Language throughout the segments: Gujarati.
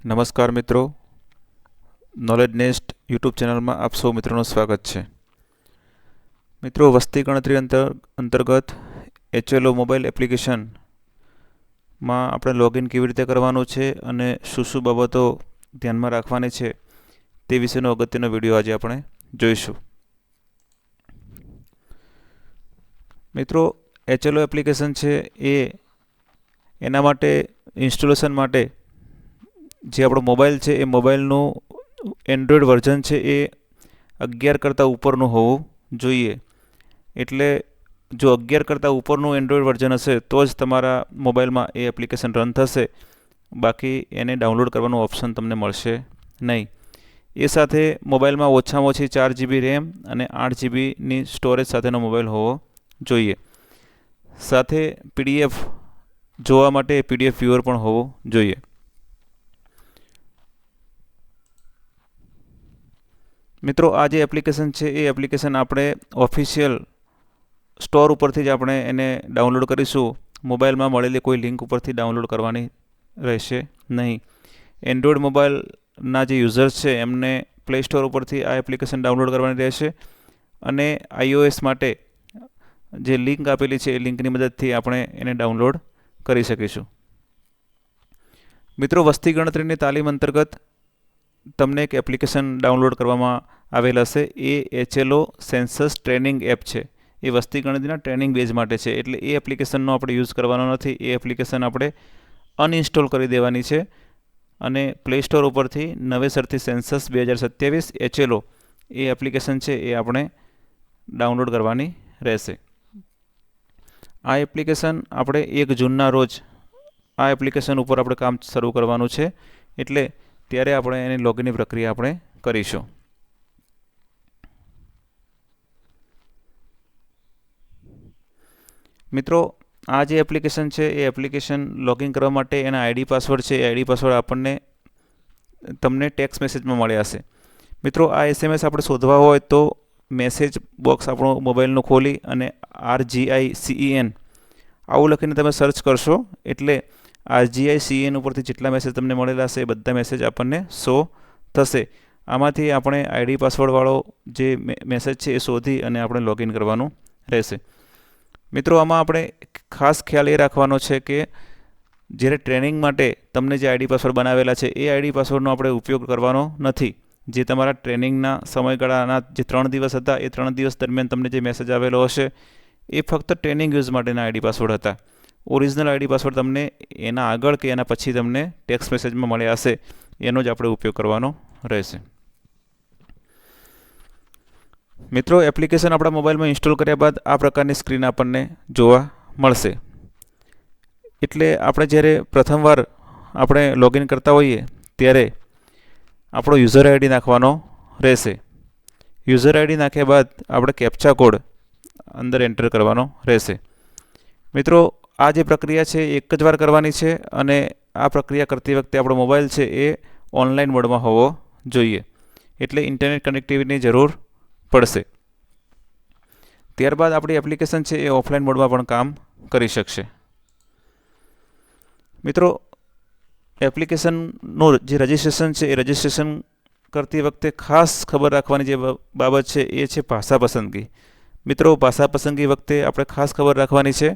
નમસ્કાર મિત્રો, નોલેજ નેસ્ટ યુટ્યુબ ચેનલમાં આપ સૌ મિત્રોનું સ્વાગત છે. મિત્રો, વસ્તી ગણતરી અંતર્ગત HLO મોબાઈલ એપ્લિકેશનમાં આપણે લોગિન કેવી રીતે કરવાનું છે અને શું બાબતો ધ્યાનમાં રાખવાની છે તે વિશેનો અગત્યનો વિડીયો આજે આપણે જોઈશું. મિત્રો, HLO એપ્લિકેશન છે એના માટે ઇન્સ્ટોલેશન માટે જે આપણો મોબાઈલ છે એ મોબાઈલનું એન્ડ્રોઈડ વર્ઝન છે એ 11 કરતાં ઉપરનું હોવું જોઈએ. એટલે જો 11 કરતાં ઉપરનું એન્ડ્રોઈડ વર્ઝન હશે તો જ તમારા મોબાઈલમાં એ એપ્લિકેશન રન થશે, બાકી એને ડાઉનલોડ કરવાનું ઓપ્શન તમને મળશે નહીં. એ સાથે મોબાઈલમાં ઓછામાં ઓછી 4 GB રેમ અને 8 GBની સ્ટોરેજ સાથેનો મોબાઈલ હોવો જોઈએ. સાથે PDF જોવા માટે PDF વ્યુઅર પણ હોવું જોઈએ. મિત્રો, આ જે એપ્લિકેશન છે એ એપ્લિકેશન આપણે ઓફિશિયલ સ્ટોર ઉપરથી જ આપણે એને ડાઉનલોડ કરીશું. મોબાઈલમાં મળેલી કોઈ લિંક ઉપરથી ડાઉનલોડ કરવાની રહેશે નહીં. એન્ડ્રોઈડ મોબાઈલના જે યુઝર્સ છે એમને પ્લે સ્ટોર ઉપરથી આ એપ્લિકેશન ડાઉનલોડ કરવાની રહેશે અને iOS માટે જે લિંક આપેલી છે એ લિંકની મદદથી આપણે એને ડાઉનલોડ કરી શકીશું. મિત્રો, વસ્તી ગણતરીની તાલીમ અંતર્ગત તમને એક એપ્લિકેશન ડાઉનલોડ કરવામાં આવેલ હશે. એ HLO સેન્સસ ટ્રેનિંગ એપ છે. એ વસ્તી ગણતરીના ટ્રેનિંગ બેઝ માટે છે, એટલે એ એપ્લિકેશનનો આપણે યુઝ કરવાનો નથી. એ એપ્લિકેશન આપણે અનઇન્સ્ટોલ કરી દેવાની છે અને પ્લે સ્ટોર ઉપરથી નવેસરથી સેન્સસ 2027 HLO એ એપ્લિકેશન છે એ આપણે ડાઉનલોડ કરવાની રહેશે. આ એપ્લિકેશન આપણે 1 જૂનના રોજ આ એપ્લિકેશન ઉપર આપણે કામ શરૂ કરવાનું છે, એટલે ત્યારે આપણે એની લોગિનની પ્રક્રિયા આપણે કરીશું. મિત્રો, આ જે એપ્લિકેશન છે એ એપ્લિકેશન લોગિન કરવા માટે એના આઈડી પાસવર્ડ છે એ આઈડી પાસવર્ડ તમને ટેક્સ્ટ મેસેજમાં મળ્યા હશે. મિત્રો, આ SMS આપણે શોધવા હોય તો મેસેજ બોક્સ આપણો મોબાઈલનું ખોલી અને RGICEN આવું લખીને તમે સર્ચ કરશો એટલે RGICEN ઉપરથી જેટલા મેસેજ તમને મળેલા હશે એ બધા મેસેજ આપણને શો થશે. આમાંથી આપણે આઈડી પાસવર્ડવાળો જે મેસેજ છે એ શોધી અને આપણે લોગિન કરવાનું રહેશે. મિત્રો, આમાં આપણે ખાસ ખ્યાલ એ રાખવાનો છે કે જ્યારે ટ્રેનિંગ માટે તમને જે આઈડી પાસવર્ડ બનાવેલા છે એ આઈડી પાસવર્ડનો આપણે ઉપયોગ કરવાનો નથી. જે તમારા ટ્રેનિંગના સમયગાળાના જે 3 દિવસ હતા એ 3 દિવસ દરમિયાન તમને જે મેસેજ આવેલો હશે એ ફક્ત ટ્રેનિંગ યુઝ માટેના આઈડી પાસવર્ડ હતા. ઓરિજિનલ આઈડી પાસવર્ડ તમને એના આગળ કે એના પછી તમને ટેક્સ્ટ મેસેજમાં મળ્યા હશે એનો જ આપણે ઉપયોગ કરવાનો રહેશે. મિત્રો, એપ્લિકેશન આપણા મોબાઈલમાં ઇન્સ્ટોલ કર્યા બાદ આ પ્રકારની સ્ક્રીન આપણને જોવા મળશે. એટલે આપણે જ્યારે પ્રથમવાર આપણે લોગિન કરતા હોઈએ ત્યારે આપણો યુઝર આઈડી નાખવાનો રહેશે. યુઝર આઈડી નાખ્યા બાદ આપણે કેપ્ચા કોડ અંદર એન્ટર કરવાનો રહેશે. મિત્રો, આ જે પ્રક્રિયા છે એક જ વાર કરવાની છે અને આ પ્રક્રિયા કરતી વખતે આપણો મોબાઈલ છે એ ઓનલાઈન મોડમાં હોવો જોઈએ, એટલે ઇન્ટરનેટ કનેક્ટિવિટીની જરૂર પડશે. ત્યારબાદ આપણી એપ્લિકેશન છે એ ઓફલાઈન મોડમાં પણ કામ કરી શકશે. મિત્રો, એપ્લિકેશનનું જે રજિસ્ટ્રેશન છે એ રજિસ્ટ્રેશન કરતી વખતે ખાસ ખબર રાખવાની જે બાબત છે એ છે ભાષા પસંદગી. મિત્રો, ભાષા પસંદગી વખતે આપણે ખાસ ખબર રાખવાની છે.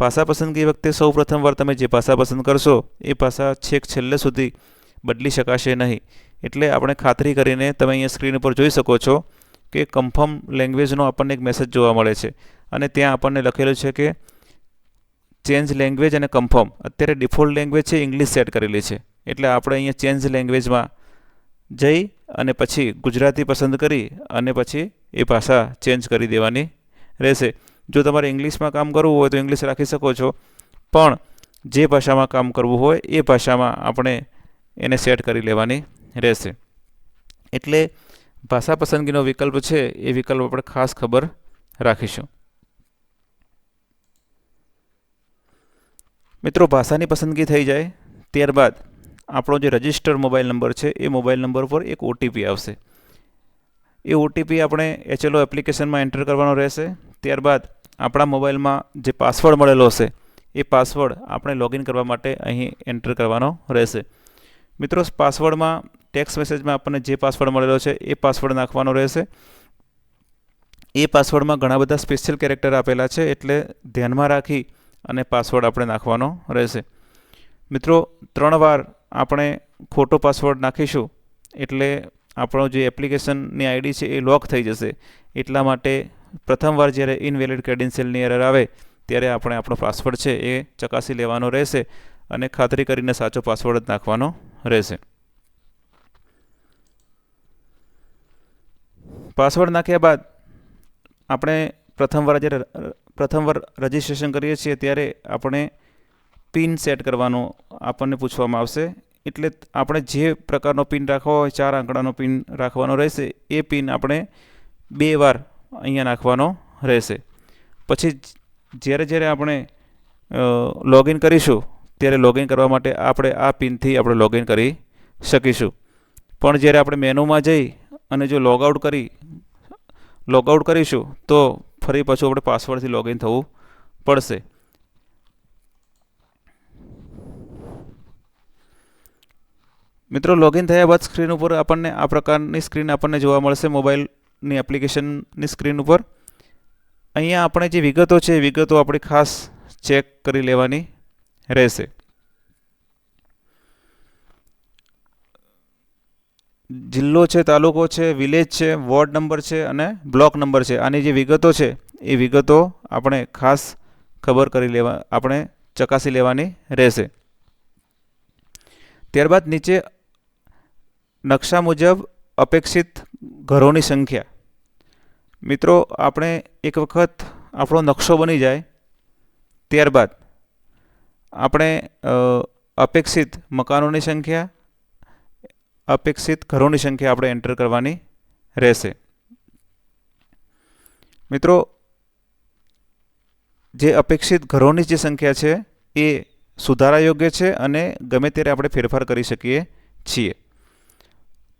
ભાષા પસંદગી વખતે સૌ પ્રથમવાર તમે જે ભાષા પસંદ કરશો એ ભાષા છેક છેલ્લે સુધી બદલી શકાશે નહીં. એટલે આપણે ખાતરી કરીને તમે અહીંયા સ્ક્રીન ઉપર જોઈ શકો છો કે કન્ફર્મ લેંગ્વેજનો આપણને એક મેસેજ જોવા મળે છે અને ત્યાં આપણને લખેલું છે કે ચેન્જ લેંગ્વેજ અને કન્ફર્મ. અત્યારે ડિફોલ્ટ લેંગ્વેજ છે ઇંગ્લિશ સેટ કરેલી છે, એટલે આપણે અહીંયા ચેન્જ લેંગ્વેજમાં જઈ અને પછી ગુજરાતી પસંદ કરી અને પછી એ ભાષા ચેન્જ કરી દેવાની રહેશે. જો તમારે ઇંગ્લિશમાં કામ કરવું હોય તો ઇંગ્લિશ રાખી શકો છો, પણ જે ભાષામાં કામ કરવું હોય એ ભાષામાં આપણે એને સેટ કરી લેવાની રહેશે. એટલે ભાષા પસંદગીનો વિકલ્પ છે એ વિકલ્પ આપણે ખાસ ખબર રાખીશું. મિત્રો, ભાષાની પસંદગી થઈ જાય ત્યારબાદ આપણો જે રજિસ્ટર્ડ મોબાઈલ નંબર છે એ મોબાઈલ નંબર પર એક OTP આવશે. એ OTP આપણે HLO એપ્લિકેશનમાં એન્ટર કરવાનો રહેશે. ત્યારબાદ આપણા મોબાઈલમાં જે પાસવર્ડ મળેલો હશે એ પાસવર્ડ આપણે લોગિન કરવા માટે અહીં એન્ટર કરવાનો રહેશે. મિત્રો પાસવર્ડમાં ટેક્સ્ટ મેસેજમાં આપણને જે પાસવર્ડ મળેલો છે એ પાસવર્ડ નાખવાનો રહેશે. એ પાસવર્ડમાં ઘણા બધા સ્પેશિયલ કેરેક્ટર આપેલા છે, એટલે ધ્યાનમાં રાખી અને પાસવર્ડ આપણે નાખવાનો રહેશે. મિત્રો 3 વાર આપણે ખોટો પાસવર્ડ નાખીશું એટલે આપણો જે એપ્લિકેશનની આઈડી છે એ લોક થઈ જશે. એટલા માટે પ્રથમવાર જ્યારે ઇનવેલિડ ક્રેડેન્શિયલની એરર આવે ત્યારે આપણે આપણો પાસવર્ડ છે એ ચકાસી લેવાનો રહેશે અને ખાતરી કરીને સાચો પાસવર્ડ જ નાખવાનો રહેશે. પાસવર્ડ નાખ્યા બાદ આપણે પ્રથમવાર રજિસ્ટ્રેશન કરીએ છીએ ત્યારે આપણે પિન સેટ કરવાનો આપણને પૂછવામાં આવશે. એટલે આપણે જે પ્રકારનો પિન રાખવો હોય 4 આંકડાનો પિન રાખવાનો રહેશે. એ પિન આપણે 2 વાર અહીંયા નાખવાનો રહેશે. પછી જ્યારે આપણે લોગિન કરીશું ત્યારે લોગિન કરવા માટે આપણે આ પિનથી આપણે લોગિન કરી શકીશું. પણ જ્યારે આપણે મેનુમાં જઈ અને જો લોગઆઉટ કરીશું તો ફરી પાછું આપણે પાસવર્ડથી લોગિન થવું પડશે. મિત્રો લોગિન થયા બાદ સ્ક્રીન ઉપર આપણને આ પ્રકારની સ્ક્રીન આપણને જોવા મળશે. મોબાઈલની એપ્લિકેશનની સ્ક્રીન ઉપર અહીંયા આપણે જે વિગતો છે એ વિગતો આપણી ખાસ ચેક કરી લેવાની રહેશે. જિલ્લો છે, તાલુકો છે, વિલેજ છે, વોર્ડ નંબર છે અને બ્લોક નંબર છે. આની જે વિગતો છે એ વિગતો આપણે ખાસ આપણે ચકાસી લેવાની રહેશે. ત્યારબાદ નીચે નકશા મુજબ અપેક્ષિત ઘરોની સંખ્યા. મિત્રો આપણે એક વખત આપણો નકશો બની જાય ત્યારબાદ આપણે અપેક્ષિત મકાનોની સંખ્યા, અપેક્ષિત ઘરોની સંખ્યા આપણે એન્ટર કરવાની રહેશે. મિત્રો જે અપેક્ષિત ઘરોની જે સંખ્યા છે એ સુધારા યોગ્ય છે અને ગમે ત્યારે આપણે ફેરફાર કરી શકીએ છીએ.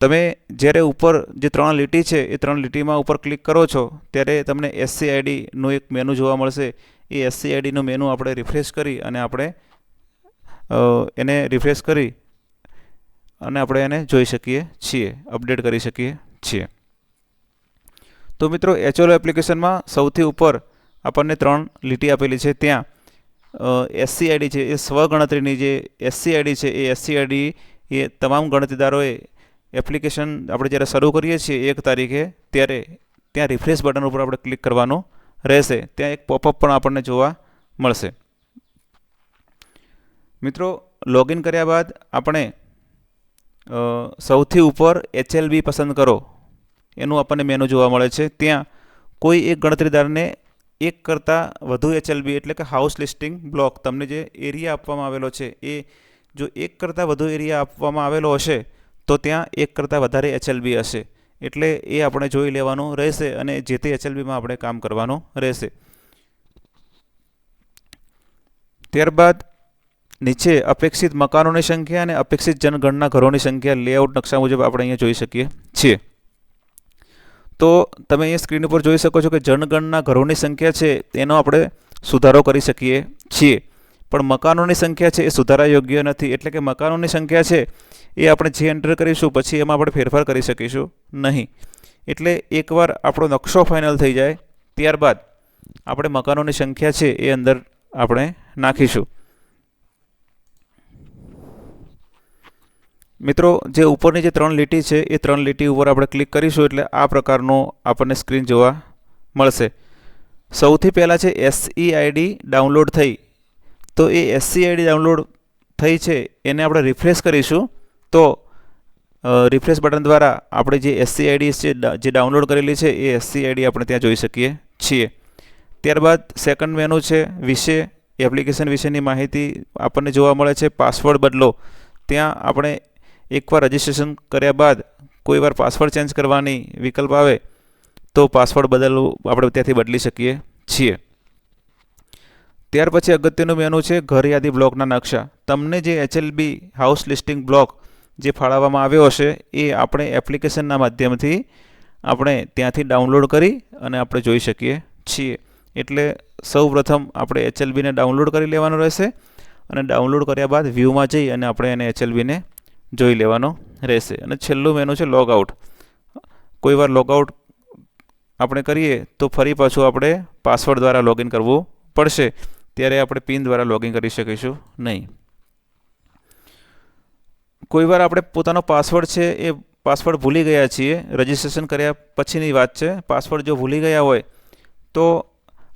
તમે જ્યારે ઉપર જે 3 લીટી છે એ 3 લીટીમાં ઉપર ક્લિક કરો છો ત્યારે તમને SCIDનું એક મેનુ જોવા મળશે. એ SCIDનું મેનુ આપણે રિફ્રેશ કરી અને આપણે એને રિફ્રેશ કરી અને આપણે એને જોઈ શકીએ છીએ, અપડેટ કરી શકીએ છીએ. તો મિત્રો HLO એપ્લિકેશનમાં સૌથી ઉપર આપણને 3 લીટી આપેલી છે. ત્યાં SCID છે એ સ્વગણતરીની જે SCID છે એ SCID એ તમામ ગણતરીદારોએ એપ્લિકેશન આપણે જ્યારે શરૂ કરીએ છીએ 1 તારીખે ત્યારે ત્યાં રિફ્રેશ બટન ઉપર આપણે ક્લિક કરવાનું રહેશે. ત્યાં એક પોપઅપ પણ આપણને જોવા મળશે. મિત્રો લોગિન કર્યા બાદ આપણે સૌથી ઉપર HLB પસંદ કરો એનું આપણને મેનુ જોવા મળે છે. ત્યાં કોઈ એક ગણતરીદારને એક કરતાં વધુ HLB એટલે કે હાઉસ લિસ્ટિંગ બ્લોક તમને જે એરિયા આપવામાં આવેલો છે એ જો એક કરતાં વધુ એરિયા આપવામાં આવેલો હશે તો ત્યાં એક કરતાં વધારે HLB હશે. એટલે એ આપણે જોઈ લેવાનું રહેશે અને જે તે HLBમાં આપણે કામ કરવાનું રહેશે. ત્યારબાદ નીચે અપેક્ષિત મકાનોની સંખ્યા અને અપેક્ષિત જનગણના ઘરોની સંખ્યા લેઆઉટ નકશા મુજબ આપણે અહીંયા જોઈ શકીએ છીએ. તો તમે અહીંયા સ્ક્રીન ઉપર જોઈ શકો છો કે જનગણના ઘરોની સંખ્યા છે એનો આપણે સુધારો કરી શકીએ છીએ. પણ મકાનોની સંખ્યા છે એ સુધારા યોગ્ય નથી. એટલે કે મકાનોની સંખ્યા છે એ આપણે જે એન્ટર કરીશું પછી એમાં આપણે ફેરફાર કરી શકીશું નહીં. એટલે એકવાર આપણો નકશો ફાઇનલ થઈ જાય ત્યારબાદ આપણે મકાનોની સંખ્યા છે એ અંદર આપણે નાખીશું. મિત્રો જે ઉપરની જે 3 લીટી છે એ 3 લીટી ઉપર આપણે ક્લિક કરીશું એટલે આ પ્રકારનો આપણને સ્ક્રીન જોવા મળશે. સૌથી પહેલાં છે SCID ડાઉનલોડ થઈ. તો એ SCID ડાઉનલોડ થઈ છે એને આપણે રિફ્રેશ કરીશું તો રિફ્રેશ બટન દ્વારા આપણે જે SCID છે જે ડાઉનલોડ કરેલી છે એ SCID આપણે ત્યાં જોઈ શકીએ છીએ. ત્યારબાદ સેકન્ડ મેનુ છે વિશે, એપ્લિકેશન વિશેની માહિતી આપણને જોવા મળે છે. પાસવર્ડ બદલો. ત્યાં આપણે એકવાર રજિસ્ટ્રેશન કર્યા બાદ કોઈ વાર પાસવર્ડ ચેન્જ કરવાની વિકલ્પ આવે તો પાસવર્ડ બદલવું આપણે ત્યાંથી બદલી શકીએ છીએ. ત્યાર પછી અગત્યનું મેનુ છે ઘર યાદી બ્લોકના નકશા. તમને જે HLB હાઉસ લિસ્ટિંગ બ્લોક જે ફાળવવામાં આવ્યો હશે એ આપણે એપ્લિકેશનના માધ્યમથી આપણે ત્યાંથી ડાઉનલોડ કરી અને આપણે જોઈ શકીએ છીએ. એટલે સૌપ્રથમ આપણે HLBને ડાઉનલોડ કરી લેવાનું રહેશે અને ડાઉનલોડ કર્યા બાદ વ્યૂમાં જઈ અને આપણે એને HLBને જોઈ લેવાનો રહેશે. અને છેલ્લું મેનુ છે લોગ આઉટ. કોઈ વાર લોગ આઉટ આપણે કરીએ તો ફરી પાછું આપણે પાસવર્ડ દ્વારા લોગિન કરવું પડશે, ત્યારે આપણે પિન દ્વારા લોગિન કરી શકીશું નહીં. કોઈ વાર આપણે પોતાનો પાસવર્ડ છે એ પાસવર્ડ ભૂલી ગયા છીએ, રજિસ્ટ્રેશન કર્યા પછીની વાત છે. પાસવર્ડ જો ભૂલી ગયા હોય તો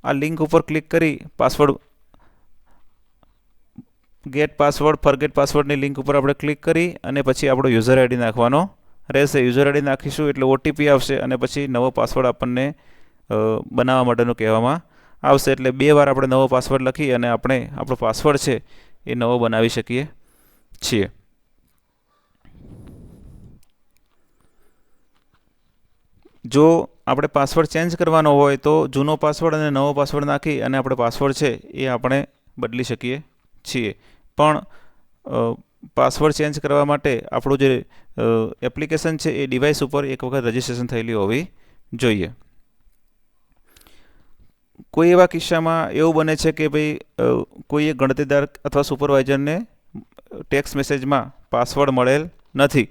આ લિંક ઉપર ક્લિક કરી પાસવર્ડ ગેટ પાસવર્ડ ફરગેટ પાસવર્ડની લિંક ઉપર આપણે ક્લિક કરી અને પછી આપણો યુઝર આઈડી નાખવાનો રહેશે. યુઝર આઈડી નાખીશું એટલે ઓટીપી આવશે અને પછી નવો પાસવર્ડ આપણને બનાવવા માટેનું કહેવામાં આવશે. એટલે 2 વાર આપણે નવો પાસવર્ડ લખી અને આપણે આપણો પાસવર્ડ છે એ નવો બનાવી શકીએ છીએ. જો આપણે પાસવર્ડ ચેન્જ કરવાનો હોય તો જૂનો પાસવર્ડ અને નવો પાસવર્ડ નાખી અને આપણે પાસવર્ડ છે એ આપણે બદલી શકીએ છીએ. પણ પાસવર્ડ ચેન્જ કરવા માટે આપણું જે એપ્લિકેશન છે એ ડિવાઇસ ઉપર એક વખત રજિસ્ટ્રેશન થયેલી હોવી જોઈએ. કોઈ એવા કિસ્સામાં એવું બને છે કે ભાઈ કોઈ ગણતરીદાર અથવા સુપરવાઇઝરને ટેક્સ્ટ મેસેજમાં પાસવર્ડ મળેલ નથી,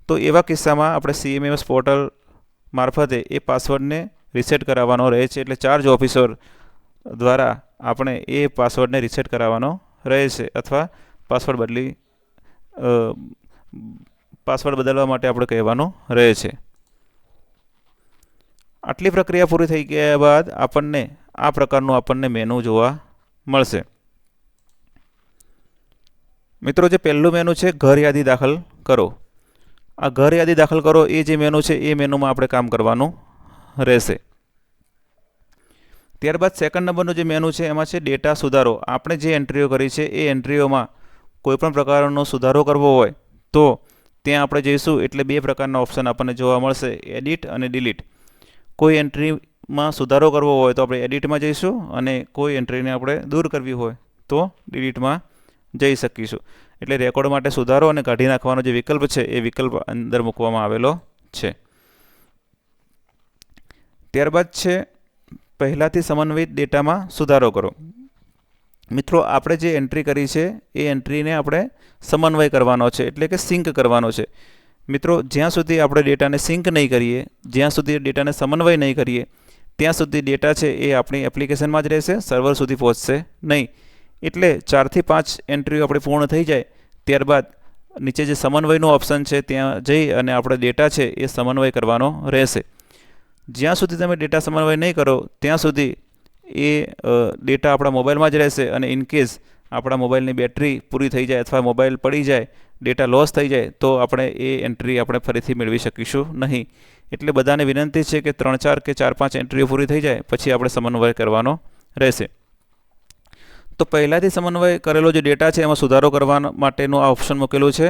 તો એવા કિસ્સામાં આપણે CMMS પોર્ટલ મારફતે એ પાસવર્ડને રીસેટ કરાવવાનો રહે છે. એટલે ચાર્જ ઓફિસર દ્વારા આપણે એ પાસવર્ડને રીસેટ કરાવવાનો રહે છે અથવા પાસવર્ડ બદલવા માટે આપણે કહેવાનું રહે છે. આટલી પ્રક્રિયા પૂરી થઈ ગયા બાદ આપણને આ પ્રકારનું મેનુ જોવા મળશે. મિત્રો, જે પહેલું મેનુ છે ઘર યાદી દાખલ કરો. આ ઘર યાદી દાખલ કરો એ જે મેનુ છે એ મેનુમાં આપણે કામ કરવાનું રહેશે. ત્યારબાદ સેકન્ડ નંબરનું જે મેનુ છે એમાં છે ડેટા સુધારો. આપણે જે એન્ટ્રીઓ કરી છે એ એન્ટ્રીઓમાં કોઈપણ પ્રકારનો સુધારો કરવો હોય તો ત્યાં આપણે જઈશું એટલે 2 પ્રકારના ઓપ્શન આપણને જોવા મળશે, એડિટ અને ડિલીટ. કોઈ એન્ટ્રીમાં સુધારો કરવો હોય તો આપણે એડિટમાં જઈશું અને કોઈ એન્ટ્રીને આપણે દૂર કરવી હોય તો ડિલીટમાં જઈ શકીશું. એટલે રેકોર્ડ માટે સુધારો અને કાઢી નાખવાનો જે વિકલ્પ છે એ વિકલ્પ અંદર મૂકવામાં આવેલો છે. ત્યારબાદ છે પહેલાંથી સમન્વયિત ડેટામાં સુધારો કરો. મિત્રો, આપણે જે એન્ટ્રી કરી છે એ એન્ટ્રીને આપણે સમન્વય કરવાનો છે, એટલે કે સિંક કરવાનો છે. મિત્રો, જ્યાં સુધી આપણે ડેટાને સિંક નહીં કરીએ, જ્યાં સુધી ડેટાને સમન્વય નહીં કરીએ, ત્યાં સુધી ડેટા છે એ આપણી એપ્લિકેશનમાં જ રહેશે, સર્વર સુધી પહોંચશે નહીં. એટલે 4 થી 5 એન્ટ્રીઓ આપણી પૂર્ણ થઈ જાય ત્યારબાદ નીચે જે સમન્વયનું ઓપ્શન છે ત્યાં જઈ અને આપણે ડેટા છે એ સમન્વય કરવાનો રહેશે. જ્યાં સુધી તમે ડેટા સમન્વય નહીં કરો ત્યાં સુધી એ ડેટા આપણા મોબાઈલમાં જ રહેશે અને ઇનકેસ આપણા મોબાઈલની બેટરી પૂરી થઈ જાય અથવા મોબાઈલ પડી જાય, ડેટા લોસ થઈ જાય તો આપણે એ એન્ટ્રી આપણે ફરીથી મેળવી શકીશું નહીં. એટલે બધાને વિનંતી છે કે 3-4 કે 4-5 એન્ટ્રીઓ પૂરી થઈ જાય પછી આપણે સમન્વય કરવાનો રહેશે. તો પહેલાંથી સમન્વય કરેલો જે ડેટા છે એમાં સુધારો કરવા માટેનું આ ઓપ્શન મૂકેલું છે.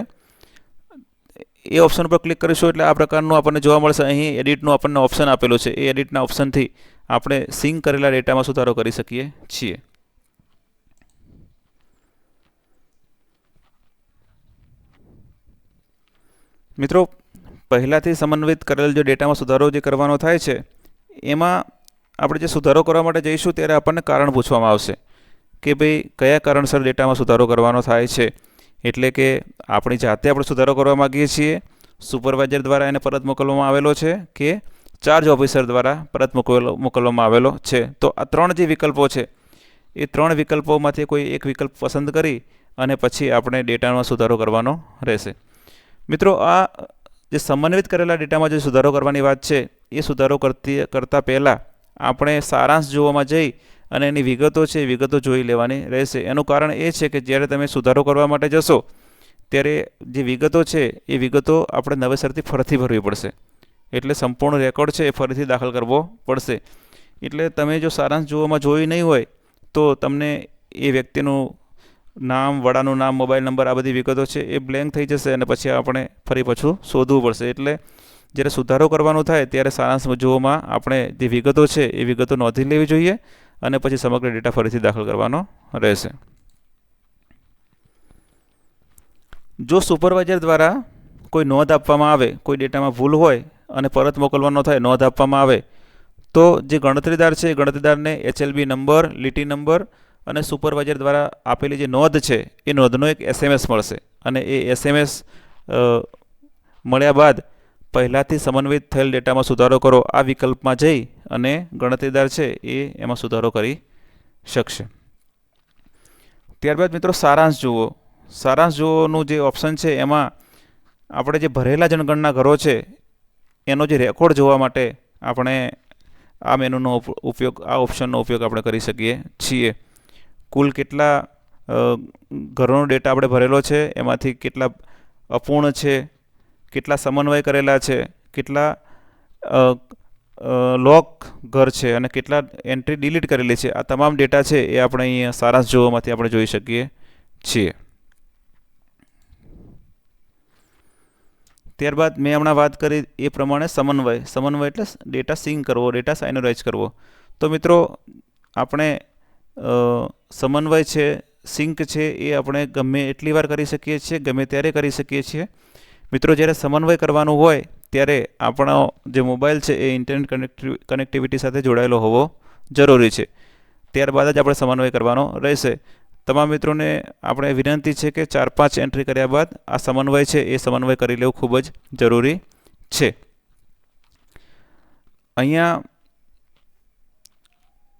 એ ઓપ્શન પર ક્લિક કરીશું એટલે આ પ્રકારનું આપણને જોવા મળશે. અહીં એડિટનું આપણને ઓપ્શન આપેલું છે. એ એડિટના ઓપ્શનથી આપણે સિંક કરેલા ડેટામાં સુધારો કરી શકીએ છીએ. મિત્રો, પહેલાંથી સમન્વિત કરેલ જે ડેટામાં સુધારો જે કરવાનો થાય છે એમાં આપણે જે સુધારો કરવા માટે જઈશું ત્યારે આપણને કારણ પૂછવામાં આવશે કે ભાઈ કયા કારણસર ડેટામાં સુધારો કરવાનો થાય છે. એટલે કે આપણી જાતે આપણે સુધારો કરવા માગીએ છીએ, સુપરવાઇઝર દ્વારા એને પરત મોકલવામાં આવેલો છે કે ચાર્જ ઓફિસર દ્વારા પરત મોકલવામાં આવેલો છે. તો આ 3 જે વિકલ્પો છે એ 3 વિકલ્પોમાંથી કોઈ એક વિકલ્પ પસંદ કરી અને પછી આપણે ડેટામાં સુધારો કરવાનો રહેશે. મિત્રો, આ જે સમન્વિત કરેલા ડેટામાં જે સુધારો કરવાની વાત છે એ સુધારો કરતાં પહેલાં આપણે સારાંશ જોવામાં જઈ અને એની વિગતો છે એ વિગતો જોઈ લેવાની રહેશે. એનું કારણ એ છે કે જ્યારે તમે સુધારો કરવા માટે જશો ત્યારે જે વિગતો છે એ વિગતો આપણે નવેસરથી ફરીથી ભરવી પડશે. એટલે સંપૂર્ણ રેકોર્ડ છે એ ફરીથી દાખલ કરવો પડશે. એટલે તમે જો સારાંશ જોવામાં જોઈ નહીં હોય તો તમને એ વ્યક્તિનું નામ, વડાનું નામ, મોબાઈલ નંબર, આ બધી વિગતો છે એ બ્લેન્ક થઈ જશે અને પછી આપણે ફરી પાછું શોધવું પડશે. એટલે જ્યારે સુધારો કરવાનો થાય ત્યારે સારાંશ જોવામાં આપણે જે વિગતો છે એ વિગતો નોંધી લેવી જોઈએ અને પછી સમગ્ર ડેટા ફરીથી દાખલ કરવાનો રહેશે. જો સુપરવાઇઝર દ્વારા કોઈ નોંધ આપવામાં આવે, કોઈ ડેટામાં ભૂલ હોય અને પરત મોકલવાનો થાય, નોંધ આપવામાં આવે તો જે ગણતરીદાર છે એ ગણતરીદારને HLB નંબર, લીટી નંબર અને સુપરવાઇઝર દ્વારા આપેલી જે નોંધ છે એ નોંધનો એક SMS મળશે અને એ SMS મળ્યા બાદ પહેલાંથી સમન્વિત થયેલ ડેટામાં સુધારો કરો આ વિકલ્પમાં જઈ અને ગણતરીદાર છે એ એમાં સુધારો કરી શકશે. ત્યારબાદ મિત્રો સારાંશ જુઓ. સારાંશ જુઓનું જે ઓપ્શન છે એમાં આપણે જે ભરેલા જનગણના ઘરો છે એનો જે રેકોર્ડ જોવા માટે આપણે આ મેનુનો ઉપયોગ, આ ઓપ્શનનો ઉપયોગ આપણે કરી શકીએ છીએ. કુલ કેટલા ઘરોનો ડેટા આપણે ભરેલો છે, એમાંથી કેટલા અપૂર્ણ છે, કેટલા સમન્વય કરેલા છે, કેટલા લોક ઘર છે અને કેટલા એન્ટ્રી ડિલીટ કરેલી છે, આ તમામ ડેટા છે એ આપણે અહીંયા સારાંશ જોવામાંથી આપણે જોઈ શકીએ છીએ. ત્યારબાદ મેં હમણાં વાત કરી એ પ્રમાણે સમન્વય એટલે ડેટા સિંક કરવો, ડેટા સાઇનરાઇઝ કરવો. તો મિત્રો આપણે સમન્વય છે, સિંક છે એ આપણે ગમે એટલી વાર કરી શકીએ છીએ, ગમે ત્યારે કરી શકીએ છીએ. મિત્રો જ્યારે સમન્વય કરવાનું હોય ત્યારે આપણો જે મોબાઈલ છે એ ઇન્ટરનેટ કનેક્ટિવિટી સાથે જોડાયેલો હોવો જરૂરી છે. ત્યારબાદ જ આપણે સમન્વય કરવાનો રહેશે. તમામ મિત્રોને આપણે વિનંતી છે કે 4-5 એન્ટ્રી કર્યા બાદ આ સમન્વય છે એ સમન્વય કરી લેવું ખૂબ જ જરૂરી છે. અહીંયા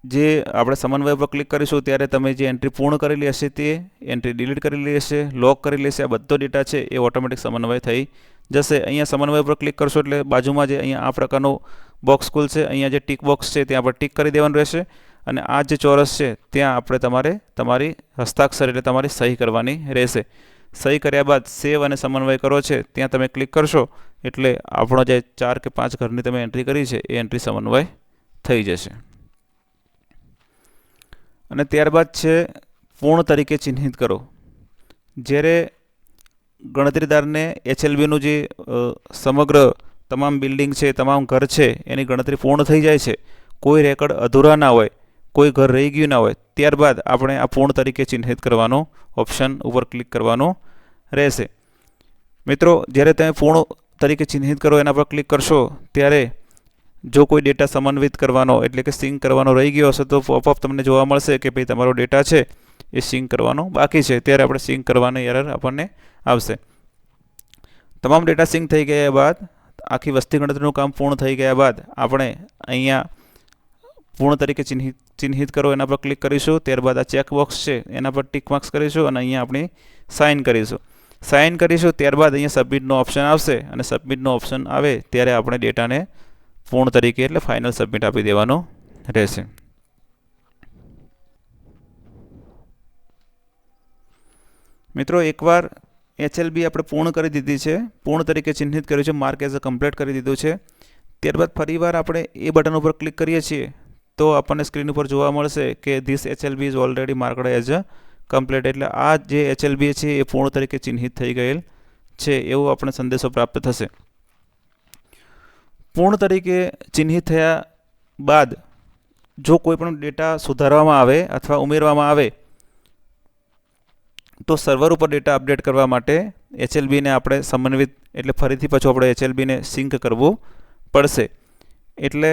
જે આપણે સમન્વય પર ક્લિક કરીશું ત્યારે તમે જે એન્ટ્રી પૂર્ણ કરેલી હશે તે એન્ટ્રી ડિલીટ કરેલી હશે, લોક કરેલી હશે, આ બધો ડેટા છે એ ઓટોમેટિક સમન્વય થઈ જશે. અહીંયા સમન્વય પર ક્લિક કરશો એટલે બાજુમાં જે અહીંયા આ પ્રકારનું બોક્સ ખુલશે. અહીંયા જે ટીક બોક્સ છે ત્યાં પર ટીક કરી દેવાનું રહેશે અને આ જે ચોરસ છે ત્યાં આપણે તમારી હસ્તાક્ષર એટલે તમારી સહી કરવાની રહેશે. સહી કર્યા બાદ સેવ અને સમન્વય કરો છે ત્યાં તમે ક્લિક કરશો એટલે આપણો જે 4 કે 5 ઘરની તમે એન્ટ્રી કરી છે એ એન્ટ્રી સમન્વય થઈ જશે. અને ત્યારબાદ છે પૂર્ણ તરીકે ચિહ્નિત કરો. જ્યારે ગણતરીદારને HLBનું જે સમગ્ર તમામ બિલ્ડિંગ છે, તમામ ઘર છે એની ગણતરી પૂર્ણ થઈ જાય છે, કોઈ રેકર્ડ અધૂરા ના હોય, કોઈ ઘર રહી ગયું ના હોય, ત્યારબાદ આપણે આ પૂર્ણ તરીકે ચિહ્નિત કરવાનો ઓપ્શન ઉપર ક્લિક કરવાનું રહેશે. મિત્રો જ્યારે તમે પૂર્ણ તરીકે ચિહ્નિત કરો એના પર ક્લિક કરશો ત્યારે જો કોઈ ડેટા સમન્વિત કરવાનો એટલે કે સિંક કરવાનો રહી ગયો હશે તો પોપઅપ તમને જોવા મળશે કે ભાઈ તમારો ડેટા છે એ સિંક કરવાનો બાકી છે. ત્યારે આપણે સિંક કરવાની એરર આપણને આવશે. તમામ ડેટા સિંક થઈ ગયા બાદ આખી વસ્તી ગણતરીનું કામ પૂર્ણ થઈ ગયા બાદ આપણે અહીંયા પૂર્ણ તરીકે ચિહ્નિત કરો એના પર ક્લિક કરીશું. ત્યારબાદ આ ચેકબોક્સ છે એના પર ટિક માર્ક્સ કરીશું અને અહીંયા આપણી સાઇન કરીશું. સાઇન કરીશું ત્યારબાદ અહીંયા સબમિટનો ઓપ્શન આવશે અને સબમિટનો ઓપ્શન આવે ત્યારે આપણે ડેટાને પૂર્ણ તરીકે એટલે ફાઇનલ સબમિટ આપી દેવાનો રહેશે. મિત્રો એકવાર HLB આપણે પૂર્ણ કરી દીધી છે, પૂર્ણ તરીકે ચિહ્નિત કર્યું છે, માર્ક એઝ અ કમ્પ્લીટ કરી દીધું છે. ત્યારબાદ ફરીવાર આપણે એ બટન ઉપર ક્લિક કરીએ છીએ તો આપણને સ્ક્રીન ઉપર જોવા મળશે કે this HLB is already marked as a complete, એટલે આ જે HLB છે એ પૂર્ણ તરીકે ચિહ્નિત થઈ ગયેલ છે એવો આપણે સંદેશો પ્રાપ્ત થશે. પૂર્ણ તરીકે ચિહ્નિત થયા બાદ જો કોઈ પણ ડેટા સુધારવામાં આવે અથવા ઉમેરવામાં આવે તો સર્વર ઉપર ડેટા અપડેટ કરવા માટે HLBને આપણે સમન્વિત એટલે ફરીથી પાછું આપણે HLBને સિંક કરવું પડશે. એટલે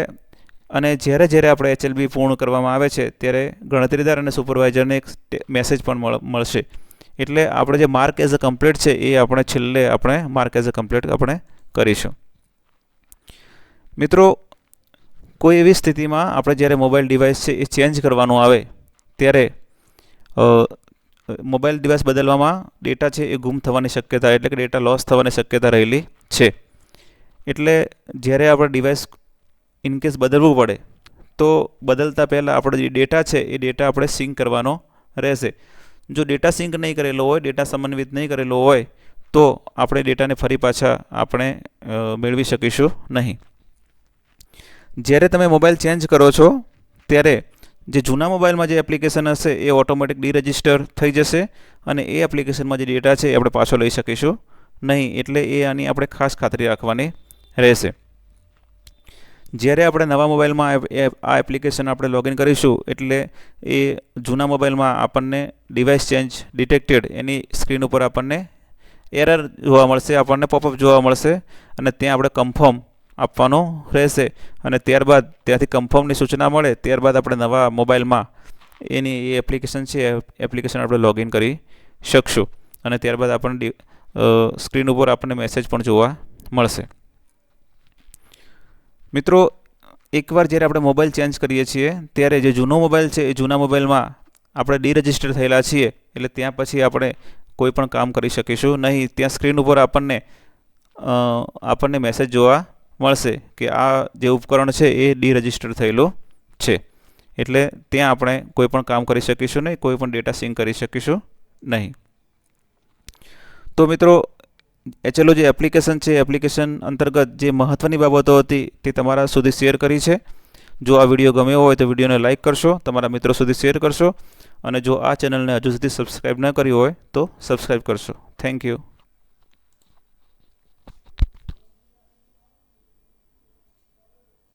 અને જ્યારે આપણે HLB પૂર્ણ કરવામાં આવે છે ત્યારે ગણતરીદાર અને સુપરવાઇઝરને એક મેસેજ પણ મળશે. એટલે આપણે જે માર્ક એઝ અ કમ્પ્લીટ છે એ આપણે છેલ્લે આપણે માર્ક એઝ અ કમ્પ્લીટ આપણે કરીશું. મિત્રો કોઈ એવી સ્થિતિમાં આપણે જ્યારે મોબાઈલ ડિવાઇસ છે એ ચેન્જ કરવાનું આવે ત્યારે મોબાઈલ ડિવાઇસ બદલવામાં ડેટા છે એ ગુમ થવાની શક્યતા એટલે કે ડેટા લોસ થવાની શક્યતા રહેલી છે. એટલે જ્યારે આપણે ડિવાઇસ ઇનકેસ બદલવું પડે તો બદલતા પહેલાં આપણો જે ડેટા છે એ ડેટા આપણે સિંક કરવાનો રહેશે. જો ડેટા સિંક નહીં કરેલો હોય, ડેટા સમન્વિત નહીં કરેલો હોય તો આપણે ડેટાને ફરી પાછા આપણે મેળવી શકીશું નહીં. જ્યારે તમે મોબાઈલ ચેન્જ કરો છો ત્યારે જે જૂના મોબાઈલમાં જે એપ્લિકેશન હશે એ ઓટોમેટિક ડીરજિસ્ટર થઈ જશે અને એ એપ્લિકેશનમાં જે ડેટા છે એ આપણે પાછો લઈ શકીશું નહીં. એટલે એ આની આપણે ખાસ ખાતરી રાખવાની રહેશે. જ્યારે આપણે નવા મોબાઈલમાં આ એપ્લિકેશન આપણે લોગિન કરીશું એટલે એ જૂના મોબાઈલમાં આપણને ડિવાઇસ ચેન્જ ડિટેક્ટેડ એની સ્ક્રીન ઉપર આપણને એરર જોવા મળશે, આપણને પોપઅપ જોવા મળશે અને ત્યાં આપણે કન્ફર્મ આપવાનું રહેશે અને ત્યારબાદ ત્યાંથી કન્ફર્મની સૂચના મળે ત્યારબાદ આપણે નવા મોબાઈલમાં એની એ એપ્લિકેશન છે એપ્લિકેશન આપણે લોગિન કરી શકશું. અને ત્યારબાદ આપણને સ્ક્રીન ઉપર આપણને મેસેજ પણ જોવા મળશે. મિત્રો, એકવાર જ્યારે આપણે મોબાઈલ ચેન્જ કરીએ છીએ ત્યારે જે જૂનો મોબાઈલ છે એ જૂના મોબાઈલમાં આપણે ડીરજિસ્ટર થયેલા છીએ, એટલે ત્યાં પછી આપણે કોઈ પણ કામ કરી શકીશું નહીં. ત્યાં સ્ક્રીન ઉપર આપણને મેસેજ જોવા મળશે કે આ જે ઉપકરણ છે એ ડીરજિસ્ટર થયેલું છે, એટલે ત્યાં આપણે કોઈ પણ કામ કરી શકીશું નહીં, કોઈ પણ ડેટા સિંક કરી શકીશું નહીં. તો મિત્રો, HLO જે એપ્લિકેશન છે, એપ્લિકેશન અંતર્ગત જે મહત્ત્વની બાબતો હતી તે તમારા સુધી શેર કરી છે. જો આ વિડીયો ગમ્યો હોય તો વિડીયોને લાઇક કરશો, તમારા મિત્રો સુધી શેર કરશો, અને જો આ ચેનલને હજુ સુધી સબસ્ક્રાઈબ ન કરી હોય તો સબસ્ક્રાઈબ કરશો. Thank you.